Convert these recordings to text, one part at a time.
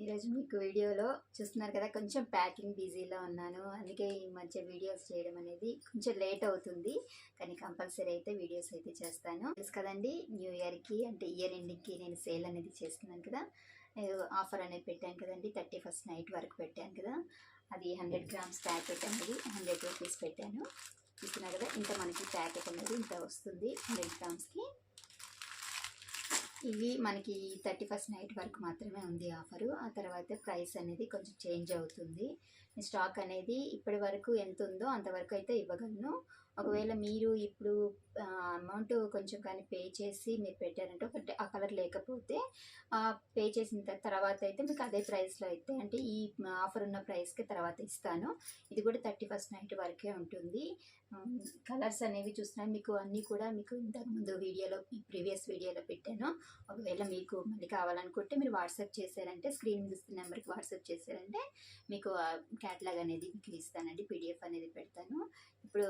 ఈరోజు మీకు వీడియోలో చూస్తున్నారు కదా, కొంచెం ప్యాకింగ్ బిజీలో ఉన్నాను. అందుకే ఈ మధ్య వీడియోస్ చేయడం అనేది కొంచెం లేట్ అవుతుంది. కానీ కంపల్సరీ అయితే వీడియోస్ అయితే చేస్తాను. తెలుసు కదండి, న్యూ ఇయర్కి అంటే ఇయర్ ఎండింగ్కి నేను సేల్ అనేది చేస్తున్నాను కదా. ఆఫర్ అనేది పెట్టాను కదండి, 31st నైట్ వరకు పెట్టాను కదా. అది 100 గ్రామ్స్ ప్యాకెట్ అనేది 100 రూపీస్ పెట్టాను. చూస్తున్నారు కదా, ఇంత మనకి ప్యాకెట్ అనేది ఇంత వస్తుంది 100 గ్రామ్స్కి. ఇవి మనకి 31st నైట్ వరకు మాత్రమే ఉంది ఆఫరు. ఆ తర్వాత ప్రైస్ అనేది కొంచెం చేంజ్ అవుతుంది. స్టాక్ అనేది ఇప్పటి వరకు ఎంత ఉందో అంతవరకు అయితే ఇవ్వగలను. ఒకవేళ మీరు ఇప్పుడు అమౌంట్ కొంచెం కానీ పే చేసి మీరు పెట్టారంటే ఒకటి ఆ కలర్ లేకపోతే పే చేసిన తర్వాత అయితే మీకు అదే ప్రైస్లో అయితే అంటే ఈ ఆఫర్ ఉన్న ప్రైస్కి తర్వాత ఇస్తాను. ఇది కూడా 31st నైట్ వరకే ఉంటుంది. కలర్స్ అనేవి చూస్తున్నాను మీకు అన్నీ కూడా మీకు ఇంతకుముందు వీడియోలో ప్రీవియస్ వీడియోలో పెట్టాను. ఒకవేళ మీకు మళ్ళీ కావాలనుకుంటే మీరు వాట్సాప్ చేశారంటే స్క్రీన్ చూస్తున్న నెంబర్కి వాట్సాప్ చేశారంటే మీకు క్యాటలాగ్ అనేది మీకు ఇస్తానండి, పీడిఎఫ్ అనేది పెడతాను. ఇప్పుడు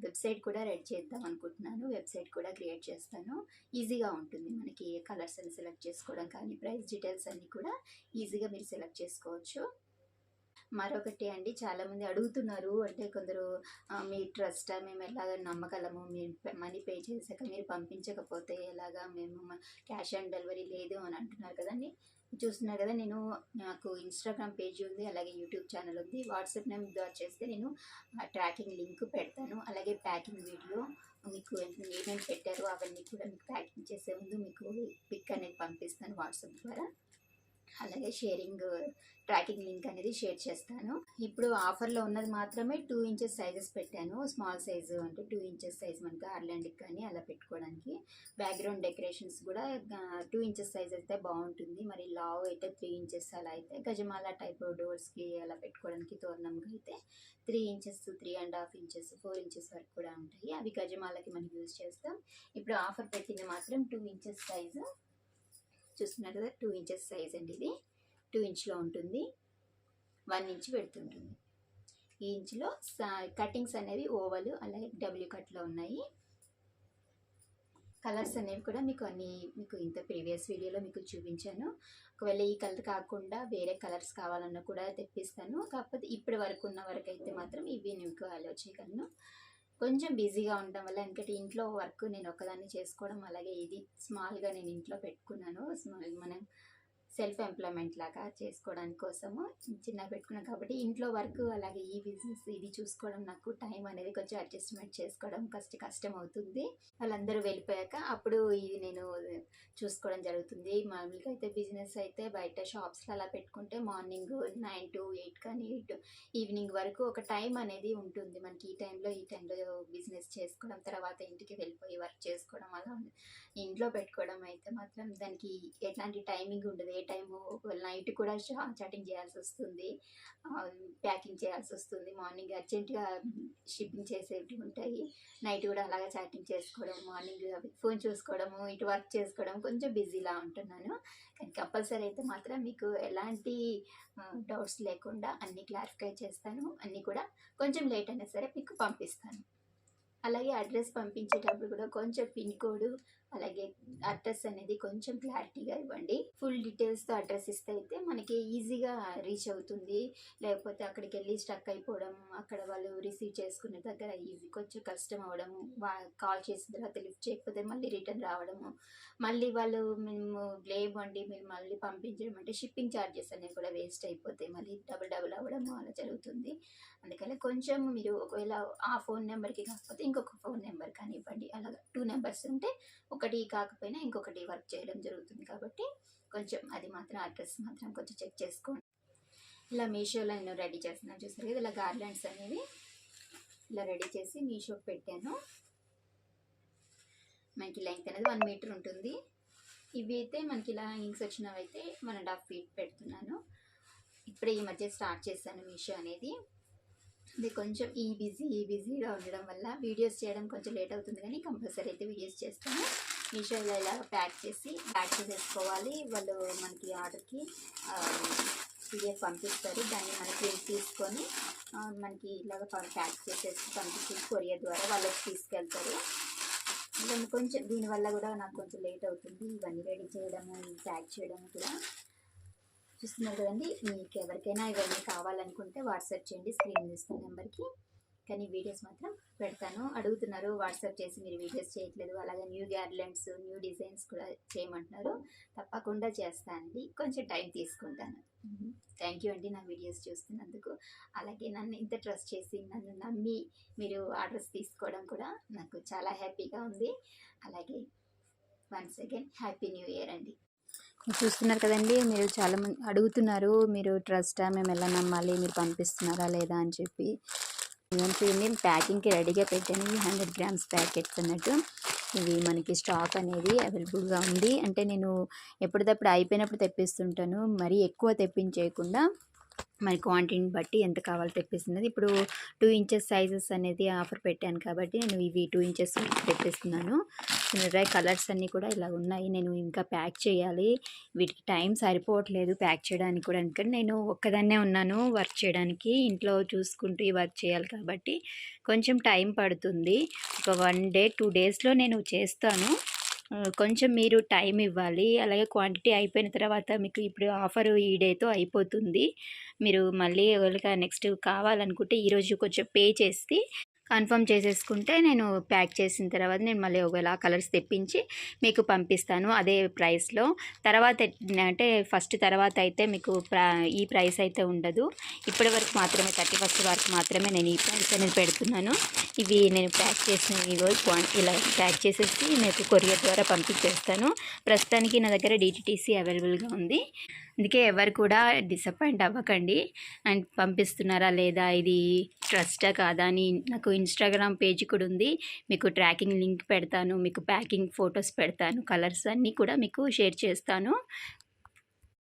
వెబ్సైట్ కూడా రెడీ చేద్దాం అనుకుంటున్నాను. వెబ్సైట్ కూడా క్రియేట్ చేస్తాను. ఈజీగా ఉంటుంది మనకి కలర్స్ అని సెలెక్ట్ చేసుకోవడం కానీ ప్రైస్ డీటెయిల్స్ అన్నీ కూడా ఈజీగా మీరు సెలెక్ట్ చేసుకోవచ్చు. మరొకటి అండి, చాలామంది అడుగుతున్నారు, అంటే కొందరు మీ ట్రస్టా, మేము ఎలాగ నమ్మగలము, మీరు మనీ పే చేశాక మీరు పంపించకపోతే ఎలాగా, మేము క్యాష్ ఆన్ డెలివరీ లేదు అని అంటున్నారు కదండి. చూస్తున్నారు కదా, నేను నాకు ఇన్స్టాగ్రామ్ పేజ్ ఉంది, అలాగే యూట్యూబ్ ఛానల్ ఉంది. వాట్సాప్ నెంబర్ ద్వారా చేస్తే నేను ట్రాకింగ్ లింక్ పెడతాను. అలాగే ప్యాకింగ్ వీడియో మీకు ఏమేమి పెట్టారో అవన్నీ కూడా మీకు ప్యాకింగ్ చేసే ముందు మీకు పిక్ అనేది పంపిస్తాను వాట్సాప్ ద్వారా. అలాగే ట్రాకింగ్ లింక్ అనేది షేర్ చేస్తాను. ఇప్పుడు ఆఫర్లో ఉన్నది మాత్రమే 2 ఇంచెస్ సైజెస్ పెట్టాను. స్మాల్ సైజు అంటే 2 ఇంచెస్ సైజ్ మనకి గార్లాండ్కి కానీ అలా పెట్టుకోవడానికి. బ్యాక్గ్రౌండ్ డెకరేషన్స్ కూడా 2 ఇంచెస్ సైజ్ అయితే బాగుంటుంది. మరి లావ్ అయితే 3 ఇంచెస్ అలా అయితే గజమాల టైప్ డోర్స్కి అలా పెట్టుకోవడానికి తోరణంగా అయితే 3 ఇంచెస్ 3.5 ఇంచెస్ 4 ఇంచెస్ వరకు కూడా ఉంటాయి. అవి గజమాలకి మనం యూజ్ చేస్తాం. ఇప్పుడు ఆఫర్ పెట్టింది మాత్రం 2 ఇంచెస్ సైజు. చూస్తున్నారు కదా, 2 ఇంచెస్ సైజ్ అండి. ఇది 2 ఇంచ్లో ఉంటుంది, 1 ఇంచ్ పెడుతుంటుంది. ఈ ఇంచులో కటింగ్స్ అనేవి ఓవల్ అలాగే డబ్ల్యూ కట్లో ఉన్నాయి. కలర్స్ అనేవి కూడా మీకు ఇంత ప్రీవియస్ వీడియోలో మీకు చూపించాను. ఒకవేళ ఈ కలర్ కాకుండా వేరే కలర్స్ కావాలన్నా కూడా తెప్పిస్తాను. కాకపోతే ఇప్పటి వరకు ఉన్న వరకు అయితే మాత్రం ఇవి మీకు అలో చేయగలను. కొంచెం బిజీగా ఉండడం వల్ల, ఎందుకంటే ఇంట్లో వర్క్ నేను ఒక్కదాన్ని చేసుకోవడం, అలాగే ఇది స్మాల్గా నేను ఇంట్లో పెట్టుకున్నాను. మనం సెల్ఫ్ ఎంప్లాయ్మెంట్ లాగా చేసుకోవడానికి కోసము చిన్నగా పెట్టుకున్నాను కాబట్టి ఇంట్లో వర్క్ అలాగే ఈ బిజినెస్ ఇది చూసుకోవడం నాకు టైం అనేది కొంచెం అడ్జస్ట్మెంట్ చేసుకోవడం కష్టం అవుతుంది. వాళ్ళందరూ వెళ్ళిపోయాక అప్పుడు ఇది నేను చూసుకోవడం జరుగుతుంది. మామూలుగా అయితే బిజినెస్ అయితే బయట షాప్స్లో అలా పెట్టుకుంటే మార్నింగ్ 9 to 8 కానీ ఈవినింగ్ వరకు ఒక టైం అనేది ఉంటుంది మనకి. ఈ టైంలో బిజినెస్ చేసుకోవడం, తర్వాత ఇంటికి వెళ్ళిపోయి వర్క్ చేసుకోవడం అలా ఉంది. ఇంట్లో పెట్టుకోవడం అయితే మాత్రం దానికి ఎట్లాంటి టైమింగ్ ఉండదు. ఏ టైము నైట్ కూడా చాటింగ్ చేయాల్సి వస్తుంది, ప్యాకింగ్ చేయాల్సి వస్తుంది. మార్నింగ్ అర్జెంటుగా షిప్పింగ్ చేసేవి ఉంటాయి. నైట్ కూడా అలాగే చాటింగ్ చేసుకోవడం, మార్నింగ్ ఫోన్ చూసుకోవడము, ఇటు వర్క్ చేసుకోవడం, కొంచెం బిజీలా ఉంటున్నాను. కానీ కంపల్సరీ అయితే మాత్రం మీకు ఎలాంటి డౌట్స్ లేకుండా అన్నీ క్లారిఫై చేస్తాను. అన్నీ కూడా కొంచెం లేట్ అయినా సరే మీకు పంపిస్తాను. అలాగే అడ్రస్ పంపించేటప్పుడు కూడా కొంచెం పిన్ కోడ్ అలాగే అడ్రస్ అనేది కొంచెం క్లారిటీగా ఇవ్వండి. ఫుల్ డీటెయిల్స్తో అడ్రస్ ఇస్తే అయితే మనకి ఈజీగా రీచ్ అవుతుంది. లేకపోతే అక్కడికి వెళ్ళి స్టక్ అయిపోవడం, అక్కడ వాళ్ళు రిసీవ్ చేసుకునే దగ్గర కొంచెం కష్టం అవ్వడము, కాల్ చేసిన తర్వాత లిఫ్ట్ చేయకపోతే మళ్ళీ రిటర్న్ రావడము, మళ్ళీ వాళ్ళు మేము లేవండి మీరు మళ్ళీ పంపించడం అంటే షిప్పింగ్ ఛార్జెస్ అనేవి కూడా వేస్ట్ అయిపోతాయి, మళ్ళీ డబుల్ అవ్వడము అలా జరుగుతుంది. అందుకని కొంచెం మీరు ఒకవేళ ఆ ఫోన్ నెంబర్కి కాకపోతే ఇంకొక ఫోన్ నెంబర్ కానీ ఇవ్వండి. అలాగా 2 నెంబర్స్ ఉంటే ఒకటి కాకపోయినా ఇంకొకటి వర్క్ చేయడం జరుగుతుంది. కాబట్టి కొంచెం అది మాత్రం అడ్రస్ మాత్రం కొంచెం చెక్ చేసుకోండి. ఇలా మీషోలో నేను రెడీ చేస్తున్నాను, చూసారు కదా, ఇలా గార్లాండ్స్ అనేవి ఇలా రెడీ చేసి మీషోకి పెట్టాను. మనకి లెంగ్త్ అనేది 1 మీటర్ ఉంటుంది. ఇవి అయితే మనకి ఇలా ఇంక్స్ వచ్చినవి అయితే 1.5 feet పెడుతున్నాను. ఇప్పుడే ఈ మధ్య స్టార్ట్ చేశాను మీషో అనేది. ఇది కొంచెం బిజీగా ఉండడం వల్ల వీడియోస్ చేయడం కొంచెం లేట్ అవుతుంది, కానీ కంపల్సరీ అయితే వీడియోస్ చేస్తాను. మీషోలో ఇలా ప్యాక్ చేసేసుకోవాలి. వాళ్ళు మనకి ఆర్డర్కి పీడిఎఫ్ పంపిస్తారు. దాన్ని మన ప్రింట్ తీసుకొని మనకి ఇలాగ ప్యాక్ చేసేసి పంపించి కొరియర్ ద్వారా వాళ్ళకి తీసుకెళ్తారు. కొంచెం దీనివల్ల కూడా నాకు కొంచెం లేట్ అవుతుంది ఇవన్నీ రెడీ చేయడము, ప్యాక్ చేయడం కూడా. చూస్తున్నారు కదండి, మీకు ఎవరికైనా ఇవన్నీ కావాలనుకుంటే వాట్సాప్ చేయండి స్క్రీన్ ఇస్తున్న నెంబర్కి. కానీ వీడియోస్ మాత్రం పెడతాను. అడుగుతున్నారు వాట్సాప్ చేసి మీరు వీడియోస్ చేయట్లేదు, అలాగే న్యూ గార్లెండ్స్ న్యూ డిజైన్స్ కూడా చేయమంటున్నారు. తప్పకుండా చేస్తానండి, కొంచెం టైం తీసుకుంటాను. థ్యాంక్ యూ అండి నా వీడియోస్ చూస్తున్నందుకు. అలాగే నన్ను ఇంత ట్రస్ట్ చేసి నన్ను నమ్మి మీరు ఆర్డర్స్ తీసుకోవడం కూడా నాకు చాలా హ్యాపీగా ఉంది. అలాగే once again happy new year అండి. చూస్తున్నారు కదండి, మీరు చాలామంది అడుగుతున్నారు మీరు ట్రస్టా, మేము ఎలా నమ్మాలి, మీరు పంపిస్తున్నారా లేదా అని చెప్పి. నేను ప్యాకింగ్కి రెడీగా పెట్టాను. 100 గ్రామ్స్ ప్యాకెట్స్ అన్నట్టు. ఇవి మనకి స్టాక్ అనేది అవైలబుల్గా ఉంది. అంటే నేను ఎప్పటికప్పుడు అయిపోయినప్పుడు తెప్పిస్తుంటాను, మరీ ఎక్కువ తెప్పించేయకుండా మరి క్వాంటిటీని బట్టి ఎంత కావాలో తెప్పిస్తున్నది. ఇప్పుడు 2 ఇంచెస్ సైజెస్ అనేది ఆఫర్ పెట్టాను కాబట్టి నేను ఇవి 2 ఇంచెస్ తెప్పిస్తున్నాను. చూడండి కలర్స్ అన్నీ కూడా ఇలా ఉన్నాయి. నేను ఇంకా ప్యాక్ చేయాలి, వీటికి టైం సరిపోవట్లేదు ప్యాక్ చేయడానికి కూడా. ఎందుకంటే నేను ఒక్కదాన్నే ఉన్నాను వర్క్ చేయడానికి, ఇంట్లో చూసుకుంటూ ఈ వర్క్ చేయాలి కాబట్టి కొంచెం టైం పడుతుంది. ఒక 1 డే 2 డేస్లో నేను చేస్తాను. కొంచెం మీరు టైం ఇవ్వాలి. అలాగే క్వాంటిటీ అయిపోయిన తర్వాత మీకు ఇప్పుడు ఆఫర్ ఈ డేతో అయిపోతుంది. మీరు మళ్ళీ ఒకవేళ నెక్స్ట్ కావాలనుకుంటే ఈరోజు కొంచెం పే చేసి కన్ఫర్మ్ చేసేసుకుంటే నేను ప్యాక్ చేసిన తర్వాత నేను మళ్ళీ ఒకవేళ ఆ కలర్స్ తెప్పించి మీకు పంపిస్తాను అదే ప్రైస్లో. తర్వాత అంటే ఫస్ట్ తర్వాత అయితే మీకు ఈ ప్రైస్ అయితే ఉండదు. ఇప్పటి వరకు మాత్రమే 31st వరకు మాత్రమే నేను ఈ ప్రైస్ అనేది పెడుతున్నాను. ఇవి నేను ప్యాక్ చేసిన ఈరోజు ఇలా ప్యాక్ చేసేసి మీకు కొరియర్ ద్వారా పంపించేస్తాను. ప్రస్తుతానికి నా దగ్గర DTTC అవైలబుల్గా ఉంది. అందుకే ఎవరు కూడా డిసప్పాయింట్ అవ్వకండి. అండ్ పంపిస్తున్నారా లేదా, ఇది ట్రస్టా కాదా అని నాకు ఇన్స్టాగ్రామ్ పేజ్ కూడా ఉంది. మీకు ట్రాకింగ్ లింక్ పెడతాను, మీకు ప్యాకింగ్ ఫొటోస్ పెడతాను, కలర్స్ అన్నీ కూడా మీకు షేర్ చేస్తాను.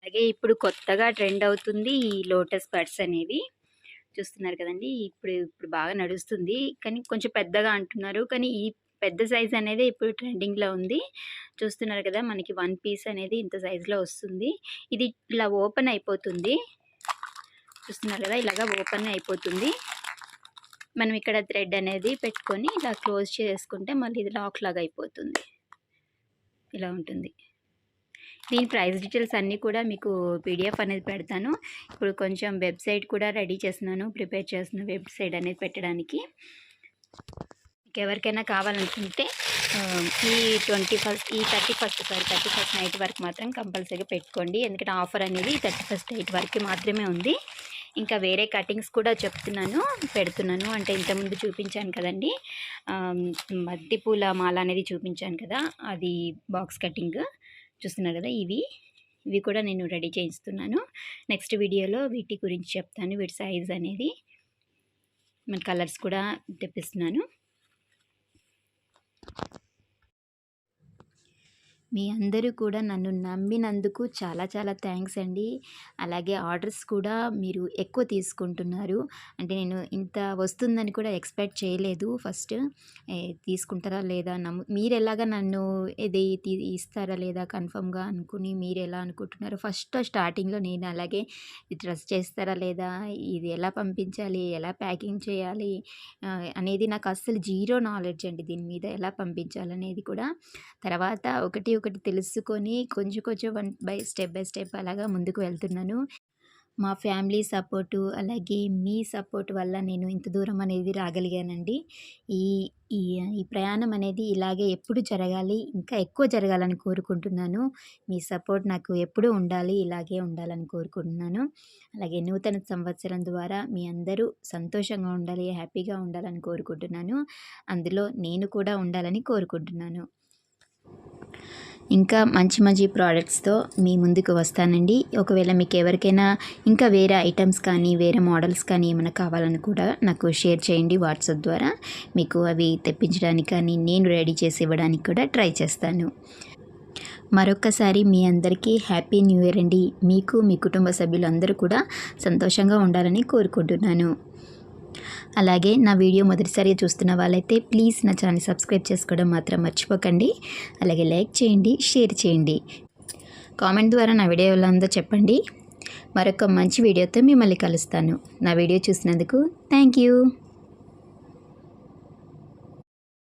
అలాగే ఇప్పుడు కొత్తగా ట్రెండ్ అవుతుంది ఈ లోటస్ బడ్స్ అనేవి. చూస్తున్నారు కదండి, ఇప్పుడు బాగా నడుస్తుంది. కానీ కొంచెం పెద్దగా అంటున్నారు, కానీ ఈ పెద్ద సైజ్ అనేది ఇప్పుడు ట్రెండింగ్లో ఉంది. చూస్తున్నారు కదా, మనకి 1 పీస్ అనేది ఇంత సైజులో వస్తుంది. ఇది ఇలా ఓపెన్ అయిపోతుంది. చూస్తున్నారు కదా, ఇలాగా ఓపెన్ అయిపోతుంది. మనం ఇక్కడ థ్రెడ్ అనేది పెట్టుకొని ఇలా క్లోజ్ చేసుకుంటే మళ్ళీ ఇది లాక్ లాగా అయిపోతుంది. ఇలా ఉంటుంది. దీని ప్రైస్ డీటెయిల్స్ అన్నీ కూడా మీకు PDF అనేది పెడతాను. ఇప్పుడు కొంచెం వెబ్సైట్ కూడా రెడీ చేస్తున్నాను, ప్రిపేర్ చేస్తున్నాను వెబ్సైట్ అనేది పెట్టడానికి. ఎవరికైనా కావాలనుకుంటే ఈ 31st నైట్ వరకు మాత్రం కంపల్సరీగా పెట్టుకోండి. ఎందుకంటే ఆఫర్ అనేది 31st నైట్ వరకు మాత్రమే ఉంది. ఇంకా వేరే కటింగ్స్ కూడా పెడుతున్నాను. అంటే ఇంతకుముందు చూపించాను కదండి, మట్టిపూల మాల అనేది చూపించాను కదా, అది బాక్స్ కటింగ్. చూస్తున్నారు కదా, ఇవి కూడా నేను రెడీ చేయిస్తున్నాను. నెక్స్ట్ వీడియోలో వీటి గురించి చెప్తాను, వీటి సైజ్ అనేది. మన కలర్స్ కూడా తెప్పిస్తున్నాను. మీ అందరూ కూడా నన్ను నమ్మినందుకు చాలా చాలా థ్యాంక్స్ అండి. అలాగే ఆర్డర్స్ కూడా మీరు ఎక్కువ తీసుకుంటున్నారు. అంటే నేను ఇంత వస్తుందని కూడా ఎక్స్పెక్ట్ చేయలేదు. ఫస్ట్ తీసుకుంటారా లేదా, మీరు ఎలాగా నన్ను ఇది ఇస్తారా లేదా కన్ఫర్మ్గా అనుకుని మీరు ఎలా అనుకుంటున్నారు. ఫస్ట్ స్టార్టింగ్లో నేను అలాగే ట్రస్ట్ చేస్తారా లేదా, ఇది ఎలా పంపించాలి, ఎలా ప్యాకింగ్ చేయాలి అనేది నాకు అస్సలు జీరో నాలెడ్జ్ అండి. దీని మీద ఎలా పంపించాలనేది కూడా తర్వాత ఒకటి తెలుసుకొని కొంచెం స్టెప్ బై స్టెప్ అలాగా ముందుకు వెళ్తున్నాను. మా ఫ్యామిలీ సపోర్టు అలాగే మీ సపోర్ట్ వల్ల నేను ఇంత దూరం అనేది రాగలిగానండి. ఈ ఈ ప్రయాణం అనేది ఇలాగే ఎప్పుడు జరగాలి, ఇంకా ఎక్కువ జరగాలని కోరుకుంటున్నాను. మీ సపోర్ట్ నాకు ఎప్పుడూ ఉండాలి, ఇలాగే ఉండాలని కోరుకుంటున్నాను. అలాగే నూతన సంవత్సరం ద్వారా మీ అందరూ సంతోషంగా ఉండాలి, హ్యాపీగా ఉండాలని కోరుకుంటున్నాను. అందులో నేను కూడా ఉండాలని కోరుకుంటున్నాను. ఇంకా మంచి ప్రోడక్ట్స్తో మీ ముందుకు వస్తానండి. ఒకవేళ మీకు ఎవరికైనా ఇంకా వేరే ఐటమ్స్ కానీ వేరే మోడల్స్ కానీ ఏమైనా కావాలని కూడా నాకు షేర్ చేయండి వాట్సాప్ ద్వారా. మీకు అవి తెప్పించడానికి కానీ నేను రెడీ చేసి ఇవ్వడానికి కూడా ట్రై చేస్తాను. మరొక్కసారి మీ అందరికీ హ్యాపీ న్యూ ఇయర్ అండి. మీకు మీ కుటుంబ సభ్యులందరూ కూడా సంతోషంగా ఉండాలని కోరుకుంటున్నాను. అలాగే నా వీడియో మొదటిసారిగా చూస్తున్న వాళ్ళైతే ప్లీజ్ నా ఛానల్ సబ్స్క్రైబ్ చేసుకోవడం మాత్రం మర్చిపోకండి. అలాగే లైక్ చేయండి, షేర్ చేయండి, కామెంట్ ద్వారా నా వీడియో ఎలా ఉందో చెప్పండి. మరొక మంచి వీడియోతో మిమ్మల్ని కలుస్తాను. నా వీడియో చూసినందుకు థ్యాంక్ యూ.